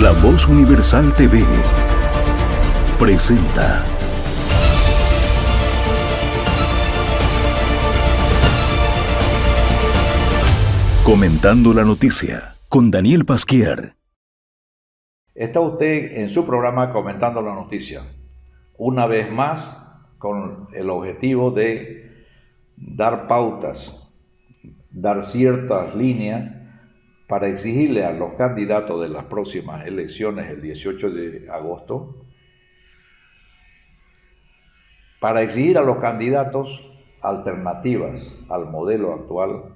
La Voz Universal TV presenta Comentando la Noticia con Daniel Pasquier. Está usted en su programa Comentando la Noticia, una vez más con el objetivo de dar pautas, dar ciertas líneas para exigirle a los candidatos de las próximas elecciones el 18 de agosto, para exigir a los candidatos alternativas al modelo actual,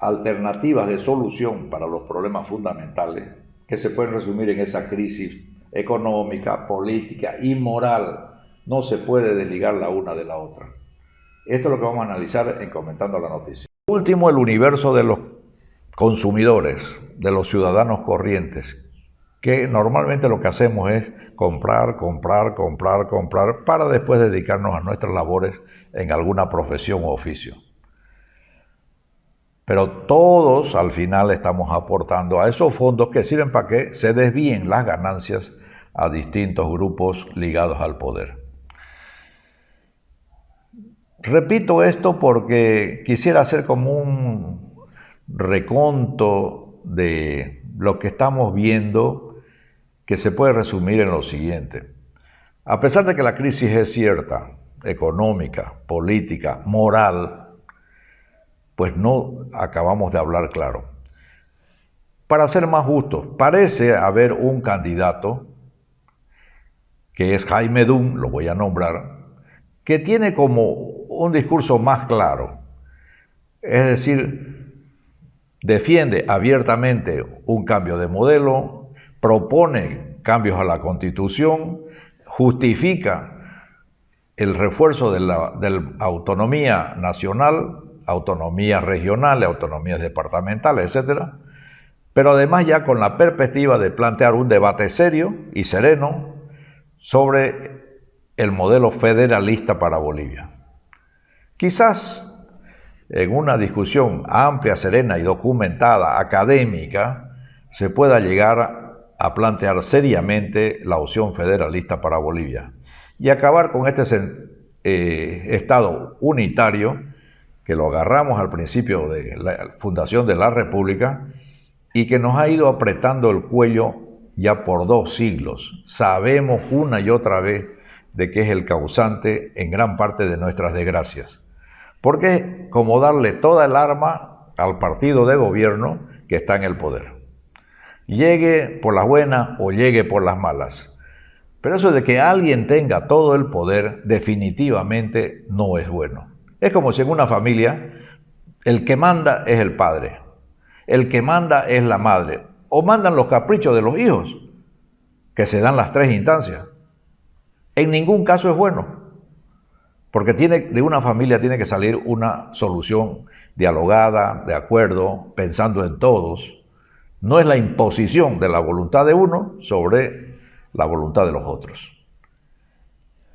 alternativas de solución para los problemas fundamentales que se pueden resumir en esa crisis económica, política y moral. No se puede desligar la una de la otra. Esto es lo que vamos a analizar en Comentando la Noticia. Por último, el universo de los consumidores, de los ciudadanos corrientes, que normalmente lo que hacemos es comprar para después dedicarnos a nuestras labores en alguna profesión o oficio. Pero todos al final estamos aportando a esos fondos que sirven para que se desvíen las ganancias a distintos grupos ligados al poder. Repito esto porque quisiera hacer como un reconto de lo que estamos viendo, que se puede resumir en lo siguiente. A pesar de que la crisis es cierta, económica, política, moral, pues no acabamos de hablar claro. Para ser más justos, parece haber un candidato, que es Jaime Dunn, lo voy a nombrar, que tiene como un discurso más claro. Es decir, defiende abiertamente un cambio de modelo, propone cambios a la Constitución, justifica el refuerzo de la autonomía nacional, autonomías regionales, autonomías departamentales, etc. Pero además ya con la perspectiva de plantear un debate serio y sereno sobre el modelo federalista para Bolivia. Quizás en una discusión amplia, serena y documentada, académica, se pueda llegar a plantear seriamente la opción federalista para Bolivia y acabar con este Estado unitario que lo agarramos al principio de la fundación de la República y que nos ha ido apretando el cuello ya por 2 siglos. Sabemos una y otra vez de que es el causante en gran parte de nuestras desgracias. Porque es como darle toda el arma al partido de gobierno que está en el poder. Llegue por las buenas o llegue por las malas. Pero eso de que alguien tenga todo el poder definitivamente no es bueno. Es como si en una familia el que manda es el padre, el que manda es la madre, o mandan los caprichos de los hijos, que se dan las 3 instancias. En ningún caso es bueno. Porque de una familia tiene que salir una solución dialogada, de acuerdo, pensando en todos. No es la imposición de la voluntad de uno sobre la voluntad de los otros.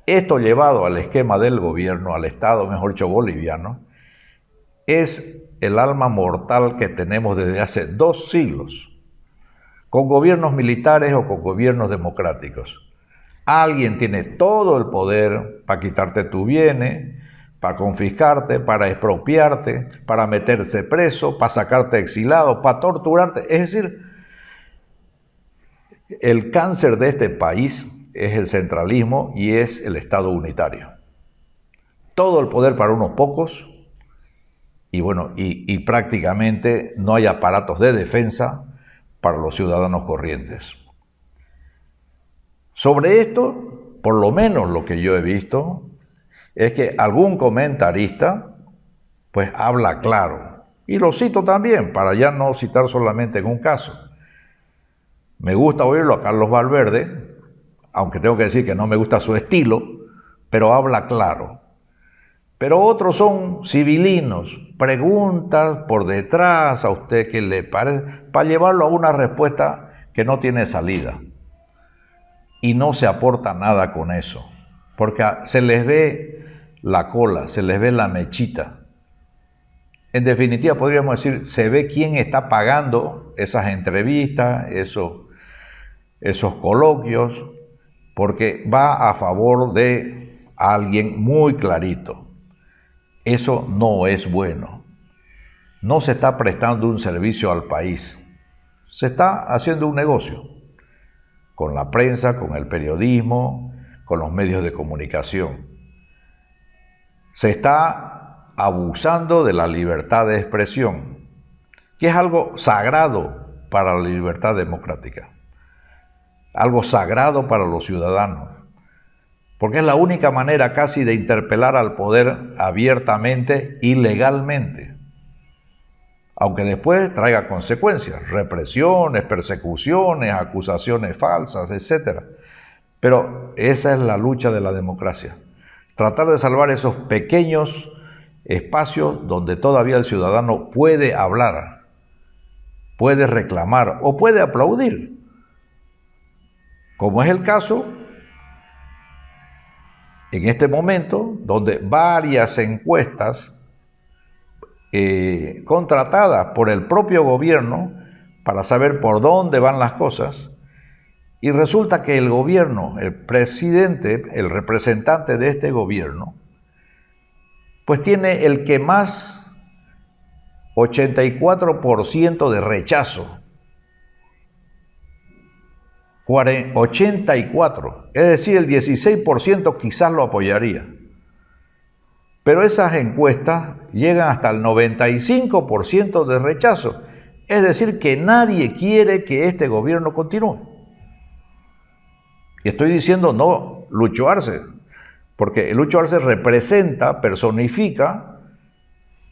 Esto llevado al esquema del gobierno, al Estado, mejor dicho, boliviano, es el alma mortal que tenemos desde hace 2 siglos, con gobiernos militares o con gobiernos democráticos. Alguien tiene todo el poder para quitarte tus bienes, para confiscarte, para expropiarte, para meterte preso, para sacarte exilado, para torturarte. Es decir, el cáncer de este país es el centralismo y es el Estado unitario. Todo el poder para unos pocos y bueno, y prácticamente no hay aparatos de defensa para los ciudadanos corrientes. Sobre esto, por lo menos lo que yo he visto, es que algún comentarista pues habla claro. Y lo cito también, para ya no citar solamente en un caso. Me gusta oírlo a Carlos Valverde, aunque tengo que decir que no me gusta su estilo, pero habla claro. Pero otros son civilinos, preguntas por detrás a usted qué le parece, para llevarlo a una respuesta que no tiene salida. Y no se aporta nada con eso, porque se les ve la cola, se les ve la mechita. En definitiva, podríamos decir, se ve quién está pagando esas entrevistas, esos esos coloquios, porque va a favor de alguien muy clarito. Eso no es bueno. No se está prestando un servicio al país. Se está haciendo un negocio con la prensa, con el periodismo, con los medios de comunicación. Se está abusando de la libertad de expresión, que es algo sagrado para la libertad democrática, algo sagrado para los ciudadanos, porque es la única manera casi de interpelar al poder abiertamente y legalmente, aunque después traiga consecuencias, represiones, persecuciones, acusaciones falsas, etc. Pero esa es la lucha de la democracia, tratar de salvar esos pequeños espacios donde todavía el ciudadano puede hablar, puede reclamar o puede aplaudir, como es el caso en este momento, donde varias encuestas contratadas por el propio gobierno para saber por dónde van las cosas, y resulta que el gobierno, el presidente, el representante de este gobierno, pues tiene el que más 84% de rechazo. 84, es decir, el 16% quizás lo apoyaría. Pero esas encuestas llegan hasta el 95% de rechazo, es decir, que nadie quiere que este gobierno continúe. Y estoy diciendo no Lucho Arce, porque Lucho Arce representa, personifica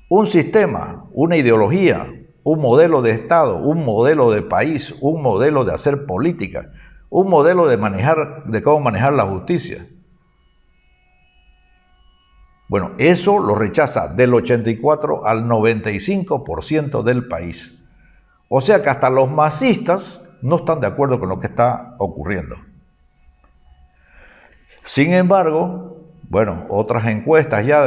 un sistema, una ideología, un modelo de Estado, un modelo de país, un modelo de hacer política, un modelo de cómo manejar la justicia. Bueno, eso lo rechaza del 84 al 95% del país. O sea que hasta los masistas no están de acuerdo con lo que está ocurriendo. Sin embargo, bueno, otras encuestas ya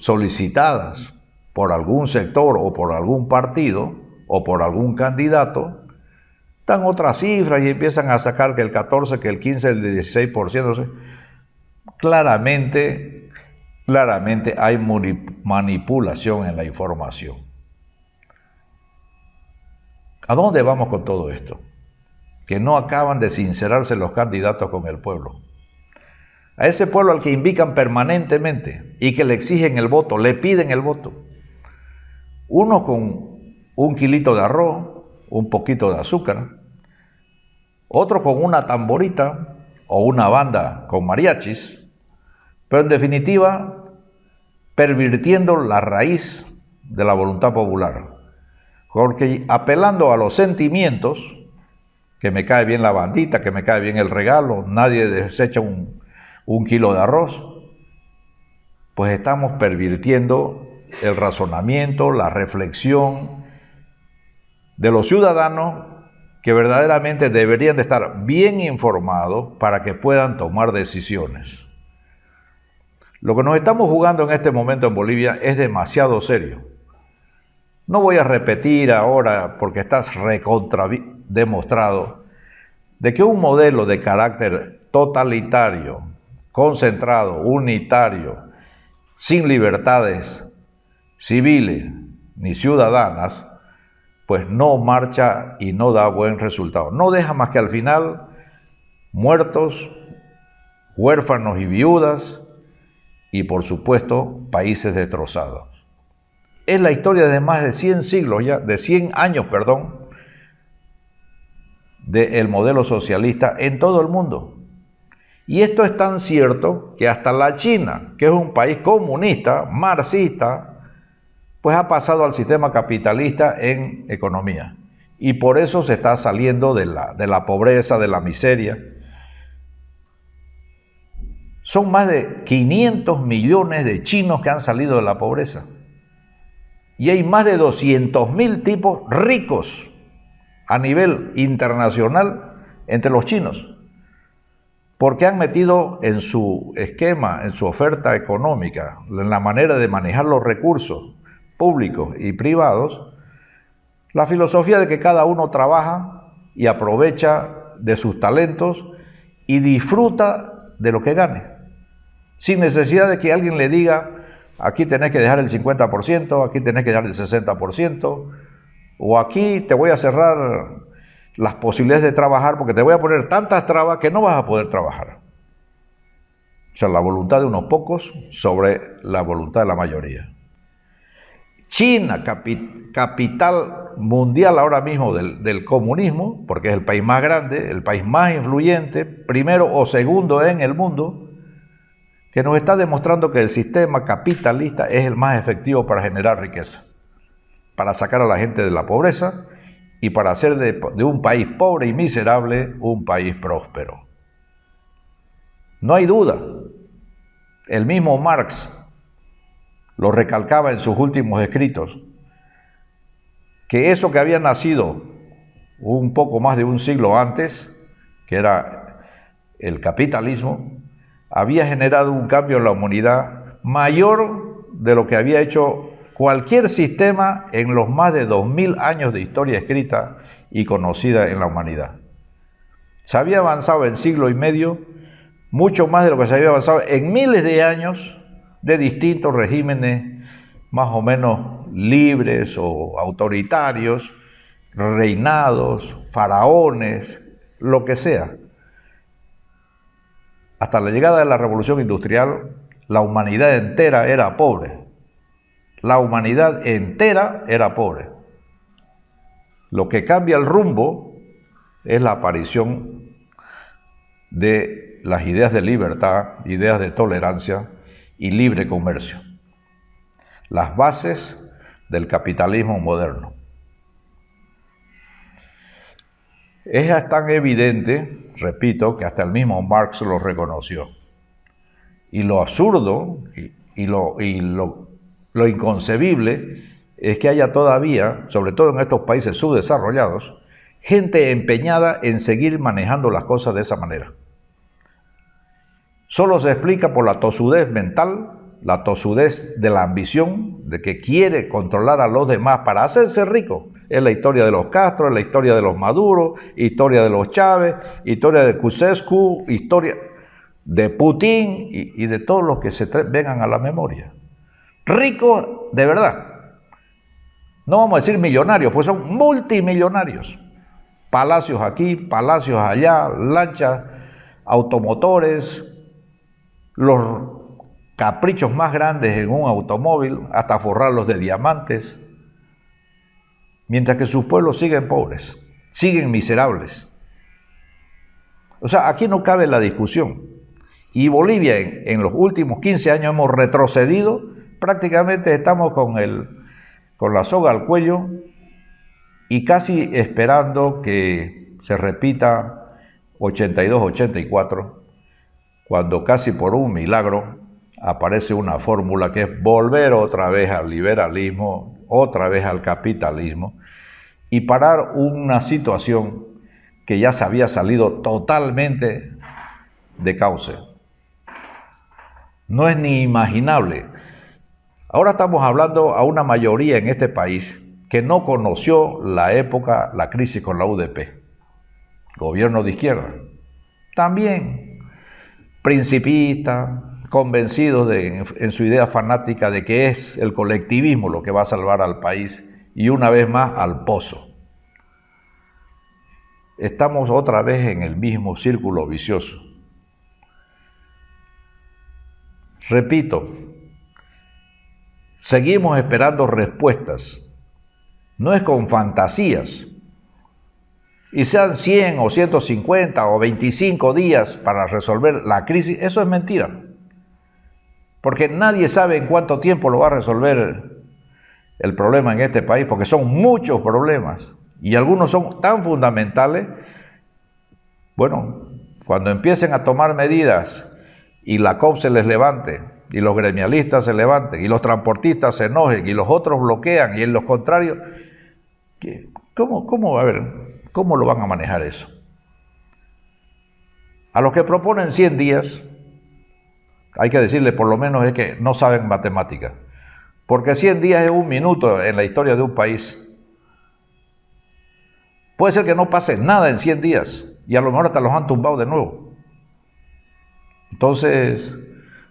solicitadas por algún sector o por algún partido o por algún candidato, dan otras cifras y empiezan a sacar que el 14, que el 15, el 16%. Claramente hay manipulación en la información. ¿A dónde vamos con todo esto? Que no acaban de sincerarse los candidatos con el pueblo. A ese pueblo al que invitan permanentemente y que le exigen el voto, le piden el voto. Uno con un kilito de arroz, un poquito de azúcar, otro con una tamborita o una banda con mariachis, pero en definitiva pervirtiendo la raíz de la voluntad popular, porque apelando a los sentimientos, que me cae bien la bandita, que me cae bien el regalo, nadie desecha un kilo de arroz, pues estamos pervirtiendo el razonamiento, la reflexión de los ciudadanos que verdaderamente deberían de estar bien informados para que puedan tomar decisiones. Lo que nos estamos jugando en este momento en Bolivia es demasiado serio. No voy a repetir ahora, porque está demostrado, de que un modelo de carácter totalitario, concentrado, unitario, sin libertades civiles ni ciudadanas, pues no marcha y no da buen resultado. No deja más que al final muertos, huérfanos y viudas, y por supuesto países destrozados. Es la historia de más de 100 siglos ya, de 100 años, del modelo socialista en todo el mundo. Y esto es tan cierto que hasta la China, que es un país comunista, marxista, pues ha pasado al sistema capitalista en economía. Y por eso se está saliendo de la pobreza, de la miseria. Son más de 500 millones de chinos que han salido de la pobreza. Y hay más de 200.000 tipos ricos a nivel internacional entre los chinos, porque han metido en su esquema, en su oferta económica, en la manera de manejar los recursos públicos y privados, la filosofía de que cada uno trabaja y aprovecha de sus talentos y disfruta de lo que gane, sin necesidad de que alguien le diga, aquí tenés que dejar el 50%, aquí tenés que dejar el 60%, o aquí te voy a cerrar las posibilidades de trabajar porque te voy a poner tantas trabas que no vas a poder trabajar. O sea, la voluntad de unos pocos sobre la voluntad de la mayoría. China, capital mundial ahora mismo del comunismo, porque es el país más grande, el país más influyente, primero o segundo en el mundo, que nos está demostrando que el sistema capitalista es el más efectivo para generar riqueza, para sacar a la gente de la pobreza y para hacer de un país pobre y miserable un país próspero. No hay duda, el mismo Marx lo recalcaba en sus últimos escritos, que eso que había nacido un poco más de un siglo antes, que era el capitalismo, había generado un cambio en la humanidad mayor de lo que había hecho cualquier sistema en los más de 2000 años de historia escrita y conocida en la humanidad. Se había avanzado en siglo y medio mucho más de lo que se había avanzado en miles de años de distintos regímenes más o menos libres o autoritarios, reinados, faraones, lo que sea. Hasta la llegada de la Revolución Industrial, la humanidad entera era pobre. La humanidad entera era pobre. Lo que cambia el rumbo es la aparición de las ideas de libertad, ideas de tolerancia y libre comercio. Las bases del capitalismo moderno. Es tan evidente, repito, que hasta el mismo Marx lo reconoció. Y lo absurdo y lo inconcebible es que haya todavía, sobre todo en estos países subdesarrollados, gente empeñada en seguir manejando las cosas de esa manera. Solo se explica por la tosudez mental, la tosudez de la ambición, de que quiere controlar a los demás para hacerse rico. Es la historia de los Castro, es la historia de los Maduro, historia de los Chávez, historia de Ceausescu, historia de Putin y de todos los que se vengan a la memoria. Ricos de verdad. No vamos a decir millonarios, pues son multimillonarios. Palacios aquí, palacios allá, lanchas, automotores, los caprichos más grandes en un automóvil, hasta forrarlos de diamantes, mientras que sus pueblos siguen pobres, siguen miserables. O sea, aquí no cabe la discusión. Y Bolivia en los últimos 15 años hemos retrocedido, prácticamente estamos con la soga al cuello y casi esperando que se repita 82-84, cuando casi por un milagro aparece una fórmula que es volver otra vez al liberalismo, otra vez al capitalismo y parar una situación que ya se había salido totalmente de cauce. No es ni imaginable. Ahora estamos hablando a una mayoría en este país que no conoció la crisis con la UDP, gobierno de izquierda. También principistas, convencidos en su idea fanática de que es el colectivismo lo que va a salvar al país y una vez más al pozo. Estamos otra vez en el mismo círculo vicioso. Repito, seguimos esperando respuestas. No es con fantasías. Y sean 100 o 150 o 25 días para resolver la crisis, eso es mentira. Porque nadie sabe en cuánto tiempo lo va a resolver el problema en este país, porque son muchos problemas y algunos son tan fundamentales. Bueno, cuando empiecen a tomar medidas y la COP se les levante y los gremialistas se levanten y los transportistas se enojen y los otros bloquean y en los contrarios, ¿cómo lo van a manejar eso? A los que proponen 100 días, hay que decirle por lo menos es que no saben matemática, porque 100 días es un minuto en la historia de un país. Puede ser que no pase nada en 100 días y a lo mejor hasta los han tumbado de nuevo. Entonces,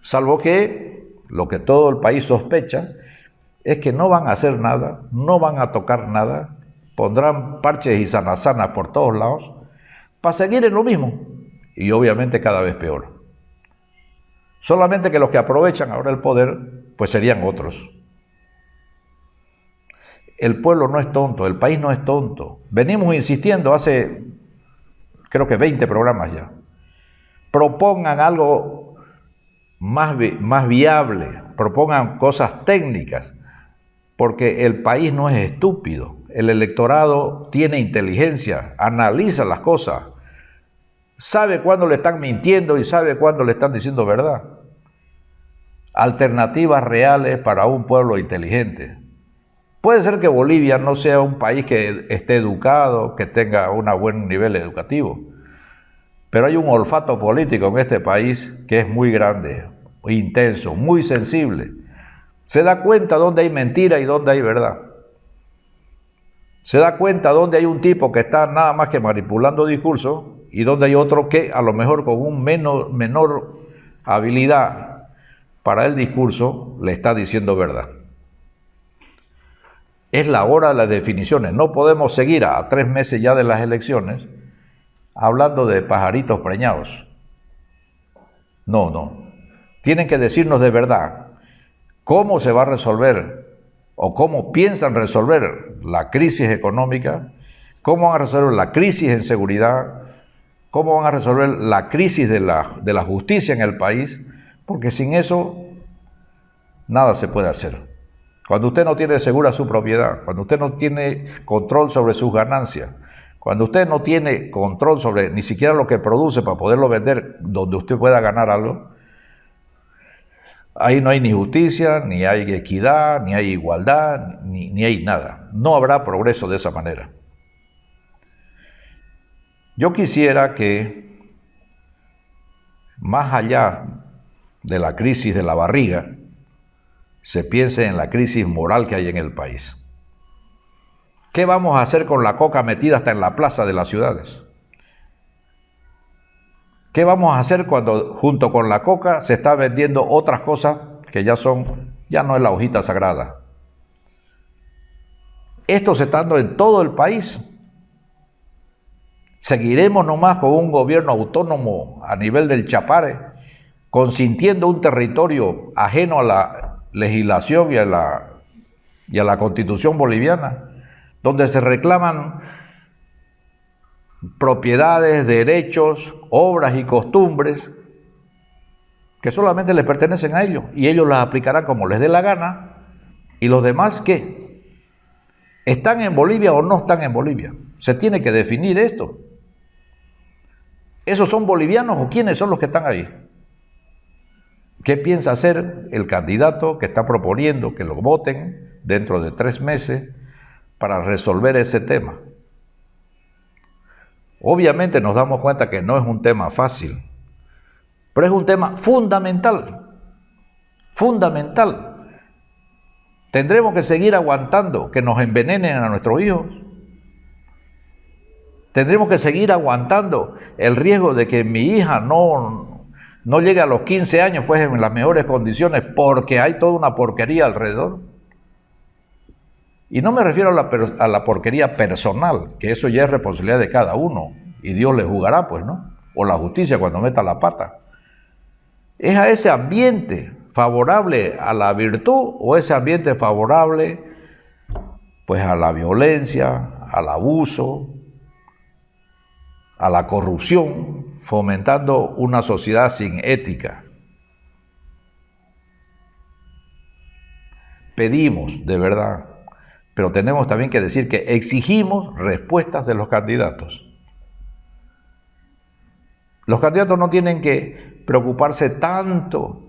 salvo que lo que todo el país sospecha es que no van a hacer nada, no van a tocar nada, pondrán parches y zanazanas por todos lados para seguir en lo mismo y obviamente cada vez peor. Solamente que los que aprovechan ahora el poder pues serían otros. El pueblo no es tonto, el país no es tonto. Venimos insistiendo hace creo que 20 programas ya. Propongan algo más viable, propongan cosas técnicas, porque el país no es estúpido. El electorado tiene inteligencia, analiza las cosas, sabe cuándo le están mintiendo y sabe cuándo le están diciendo verdad. Alternativas reales para un pueblo inteligente. Puede ser que Bolivia no sea un país que esté educado, que tenga un buen nivel educativo, pero hay un olfato político en este país que es muy grande, muy intenso, muy sensible. Se da cuenta dónde hay mentira y dónde hay verdad. Se da cuenta dónde hay un tipo que está nada más que manipulando discursos y dónde hay otro que a lo mejor con un menor habilidad para el discurso le está diciendo verdad. Es la hora de las definiciones. No podemos seguir a 3 meses ya de las elecciones hablando de pajaritos preñados. No. Tienen que decirnos de verdad cómo se va a resolver o cómo piensan resolver la crisis económica, cómo van a resolver la crisis en seguridad, cómo van a resolver la crisis de la justicia en el país, porque sin eso nada se puede hacer. Cuando usted no tiene segura su propiedad, cuando usted no tiene control sobre sus ganancias, cuando usted no tiene control sobre ni siquiera lo que produce para poderlo vender donde usted pueda ganar algo, ahí no hay ni justicia, ni hay equidad, ni hay igualdad, ni hay nada. No habrá progreso de esa manera. Yo quisiera que, más allá de la crisis de la barriga, se piense en la crisis moral que hay en el país. ¿Qué vamos a hacer con la coca metida hasta en la plaza de las ciudades? ¿Qué vamos a hacer cuando junto con la coca se está vendiendo otras cosas que ya no es la hojita sagrada? Esto se está dando en todo el país. ¿Seguiremos nomás con un gobierno autónomo a nivel del Chapare, consintiendo un territorio ajeno a la legislación y a la Constitución boliviana, donde se reclaman propiedades, derechos, obras y costumbres que solamente les pertenecen a ellos y ellos las aplicarán como les dé la gana? ¿Y los demás qué? ¿Están en Bolivia o no están en Bolivia? Se tiene que definir esto. ¿Esos son bolivianos o quiénes son los que están ahí? ¿Qué piensa hacer el candidato que está proponiendo que lo voten dentro de 3 meses para resolver ese tema? Obviamente nos damos cuenta que no es un tema fácil, pero es un tema fundamental. Fundamental. ¿Tendremos que seguir aguantando que nos envenenen a nuestros hijos? ¿Tendremos que seguir aguantando el riesgo de que mi hija no llegue a los 15 años pues en las mejores condiciones porque hay toda una porquería alrededor? Y no me refiero a la porquería personal, que eso ya es responsabilidad de cada uno y Dios le juzgará, pues, ¿no? O la justicia cuando meta la pata. Es a ese ambiente favorable a la virtud o ese ambiente favorable pues a la violencia, al abuso, a la corrupción, fomentando una sociedad sin ética. Pedimos, de verdad, pero tenemos también que decir que exigimos respuestas de los candidatos. Los candidatos no tienen que preocuparse tanto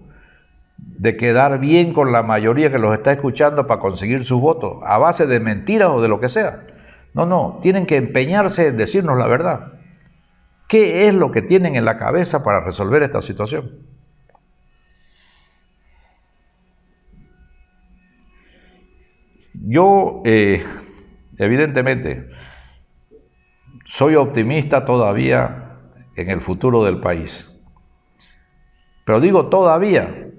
de quedar bien con la mayoría que los está escuchando para conseguir sus votos, a base de mentiras o de lo que sea. No, tienen que empeñarse en decirnos la verdad. ¿Qué es lo que tienen en la cabeza para resolver esta situación? Yo, evidentemente, soy optimista todavía en el futuro del país. Pero digo todavía,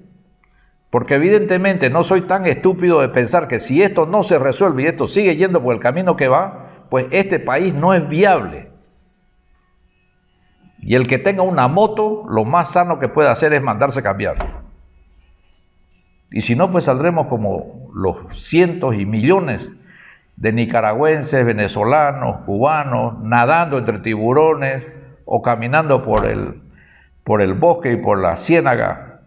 porque evidentemente no soy tan estúpido de pensar que si esto no se resuelve y esto sigue yendo por el camino que va, pues este país no es viable. Y el que tenga una moto, lo más sano que puede hacer es mandarse cambiar. Y si no, pues saldremos como los cientos y millones de nicaragüenses, venezolanos, cubanos, nadando entre tiburones o caminando por el bosque y por la ciénaga,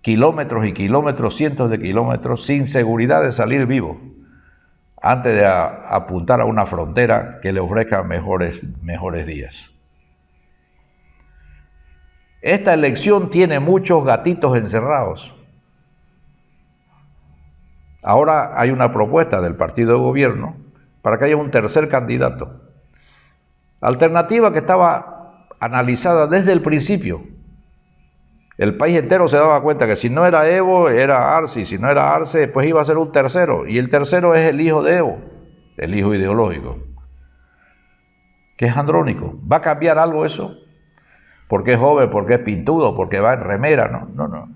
kilómetros y kilómetros, cientos de kilómetros, sin seguridad de salir vivo, antes de apuntar a una frontera que le ofrezca mejores días. Esta elección tiene muchos gatitos encerrados. Ahora hay una propuesta del partido de gobierno para que haya un tercer candidato. Alternativa que estaba analizada desde el principio. El país entero se daba cuenta que si no era Evo, era Arce, y si no era Arce, pues iba a ser un tercero. Y el tercero es el hijo de Evo, el hijo ideológico, que es Andrónico. ¿Va a cambiar algo eso? Porque es joven, porque es pintudo, porque va en remera, no.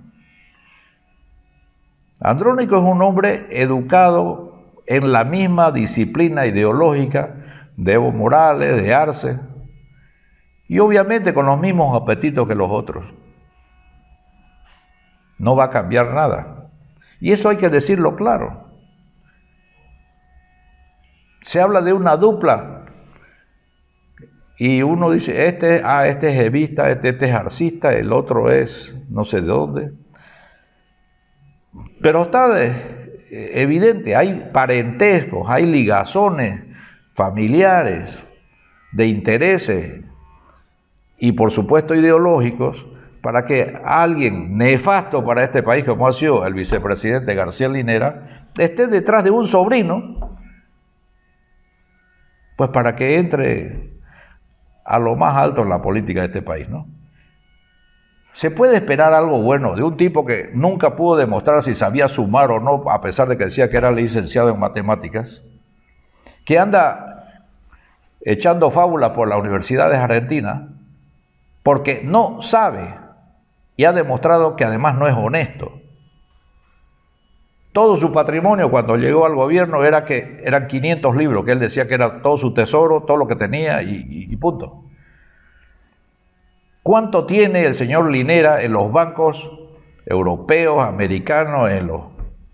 Andrónico es un hombre educado en la misma disciplina ideológica de Evo Morales, de Arce, y obviamente con los mismos apetitos que los otros. No va a cambiar nada. Y eso hay que decirlo claro. Se habla de una dupla y uno dice, este es evista, este es arcista, el otro es no sé de dónde. Pero está evidente, hay parentescos, hay ligazones familiares, de intereses y por supuesto ideológicos, para que alguien nefasto para este país, como ha sido el vicepresidente García Linera, esté detrás de un sobrino, pues para que entre a lo más alto en la política de este país, ¿no? ¿Se puede esperar algo bueno de un tipo que nunca pudo demostrar si sabía sumar o no, a pesar de que decía que era licenciado en matemáticas? Que anda echando fábulas por las universidades argentinas porque no sabe y ha demostrado que además no es honesto. Todo su patrimonio cuando llegó al gobierno era que eran 500 libros, que él decía que era todo su tesoro, todo lo que tenía y punto. ¿Cuánto tiene el señor Linera en los bancos europeos, americanos, en los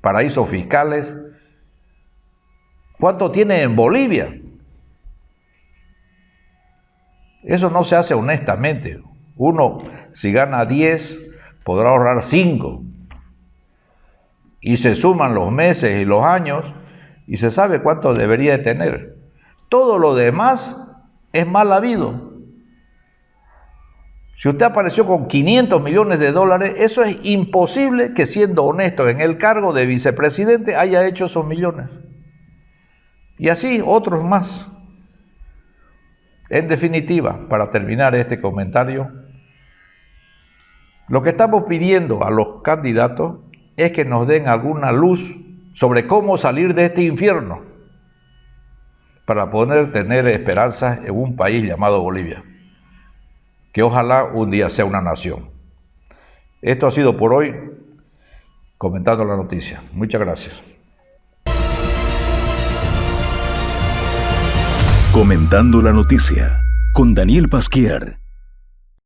paraísos fiscales? ¿Cuánto tiene en Bolivia? Eso no se hace honestamente. Uno, si gana 10, podrá ahorrar 5. Y se suman los meses y los años y se sabe cuánto debería de tener. Todo lo demás es mal habido. Si usted apareció con 500 millones de dólares, eso es imposible que siendo honesto en el cargo de vicepresidente haya hecho esos millones. Y así otros más. En definitiva, para terminar este comentario, lo que estamos pidiendo a los candidatos es que nos den alguna luz sobre cómo salir de este infierno para poder tener esperanzas en un país llamado Bolivia, que ojalá un día sea una nación. Esto ha sido por hoy, comentando la noticia. Muchas gracias. Comentando la noticia, con Daniel Pasquier.